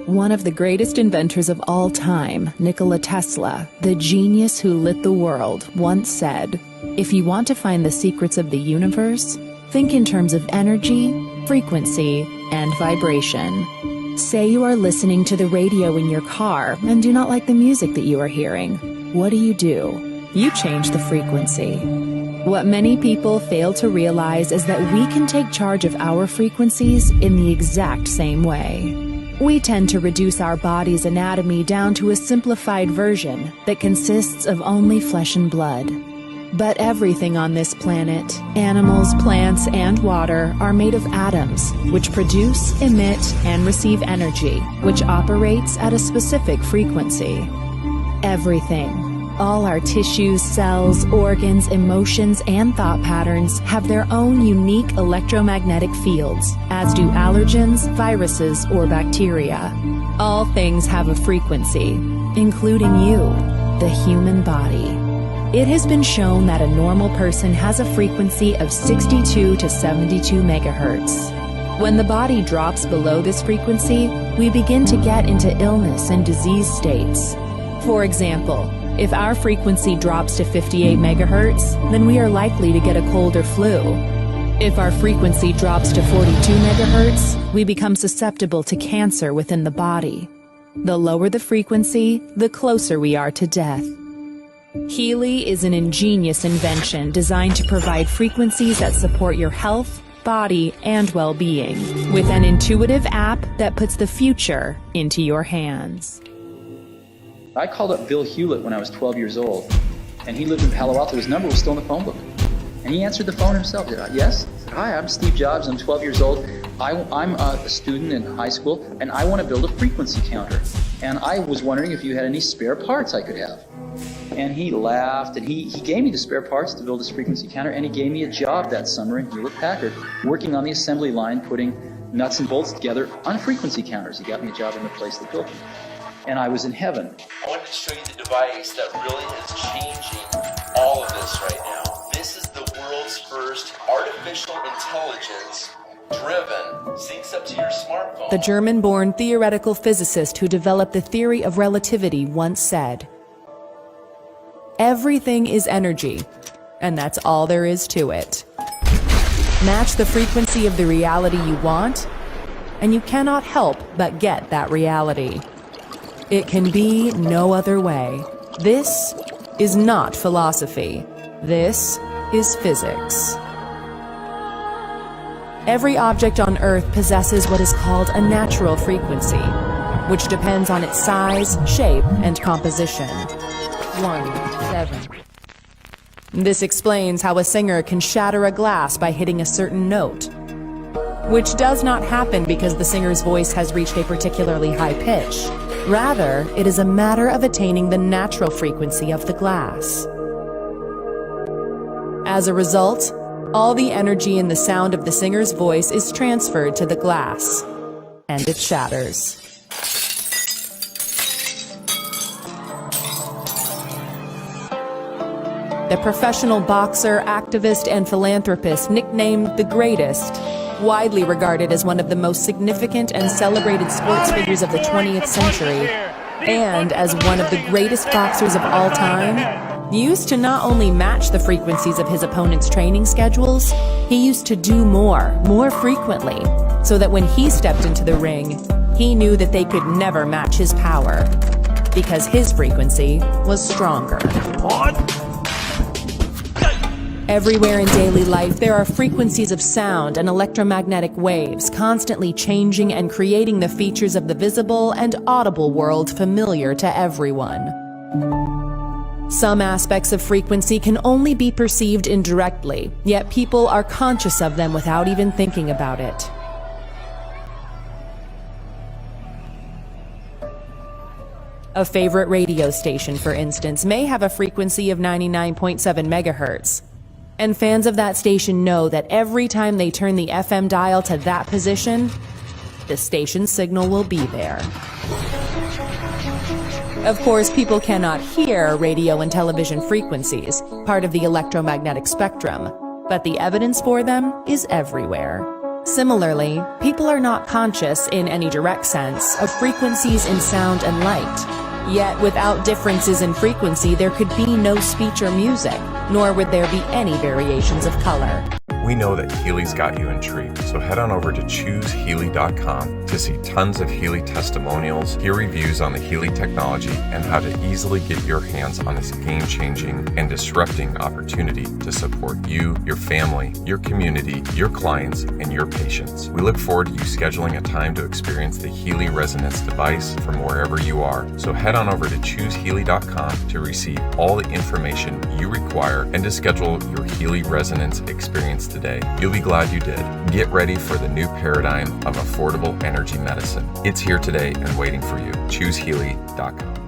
One of the greatest inventors of all time, Nikola Tesla, the genius who lit the world, once said, "If you want to find the secrets of the universe, think in terms of energy, frequency, and vibration." Say you are listening to the radio in your car and do not like the music that you are hearing. What do? You change the frequency. What many people fail to realize is that we can take charge of our frequencies in the exact same way. We tend to reduce our body's anatomy down to a simplified version that consists of only flesh and blood. But everything on this planet, animals, plants, and water, are made of atoms, which produce, emit, and receive energy, which operates at a specific frequency. Everything. All our tissues, cells, organs, emotions, and thought patterns have their own unique electromagnetic fields, as do allergens, viruses, or bacteria. All things have a frequency, including you, the human body. It has been shown that a normal person has a frequency of 62 to 72 megahertz. When the body drops below this frequency, we begin to get into illness and disease states. For example, if our frequency drops to 58 megahertz, then we are likely to get a cold or flu. If our frequency drops to 42 megahertz, we become susceptible to cancer within the body. The lower the frequency, the closer we are to death. Healy is an ingenious invention designed to provide frequencies that support your health, body, and well-being, with an intuitive app that puts the future into your hands. I called up Bill Hewlett when I was 12 years old, and he lived in Palo Alto. His number was still in the phone book. And he answered the phone himself. He said, "Yes?" I said, "Hi, I'm Steve Jobs. I'm 12 years old. I'm a student in high school, and I want to build a frequency counter. And I was wondering if you had any spare parts I could have." And he laughed, and he gave me the spare parts to build this frequency counter, and he gave me a job that summer in Hewlett-Packard, working on the assembly line, putting nuts and bolts together on frequency counters. He got me a job in the place that built them. And I was in heaven. I wanted to show you the device that really is changing all of this right now. This is the world's first artificial intelligence driven, syncs up to your smartphone. The German-born theoretical physicist who developed the theory of relativity once said, "Everything is energy, and that's all there is to it. Match the frequency of the reality you want, and you cannot help but get that reality. It can be no other way. This is not philosophy. This is physics." Every object on Earth possesses what is called a natural frequency, which depends on its size, shape, and composition. 1-7. This explains how a singer can shatter a glass by hitting a certain note, which does not happen because the singer's voice has reached a particularly high pitch. Rather, it is a matter of attaining the natural frequency of the glass. As a result, all the energy in the sound of the singer's voice is transferred to the glass, and it shatters. The professional boxer, activist, and philanthropist nicknamed the Greatest, widely regarded as one of the most significant and celebrated sports figures of the 20th century, and as one of the greatest boxers of all time, used to not only match the frequencies of his opponent's training schedules, he used to do more frequently, so that when he stepped into the ring, he knew that they could never match his power, because his frequency was stronger. Everywhere in daily life, there are frequencies of sound and electromagnetic waves constantly changing and creating the features of the visible and audible world familiar to everyone. Some aspects of frequency can only be perceived indirectly, yet people are conscious of them without even thinking about it. A favorite radio station, for instance, may have a frequency of 99.7 megahertz. And fans of that station know that every time they turn the FM dial to that position, the station's signal will be there. Of course, people cannot hear radio and television frequencies, part of the electromagnetic spectrum, but the evidence for them is everywhere. Similarly, people are not conscious in any direct sense of frequencies in sound and light. Yet without differences in frequency, there could be no speech or music, nor would there be any variations of color. We know that Healy's got you intrigued, so head on over to ChooseHealy.com to see tons of Healy testimonials, hear reviews on the Healy technology, and how to easily get your hands on this game-changing and disrupting opportunity to support you, your family, your community, your clients, and your patients. We look forward to you scheduling a time to experience the Healy Resonance device from wherever you are. So head on over to ChooseHealy.com to receive all the information you require and to schedule your Healy Resonance experience today. You'll be glad you did. Get ready for the new paradigm of affordable energy medicine. It's here today and waiting for you. ChooseHealy.com.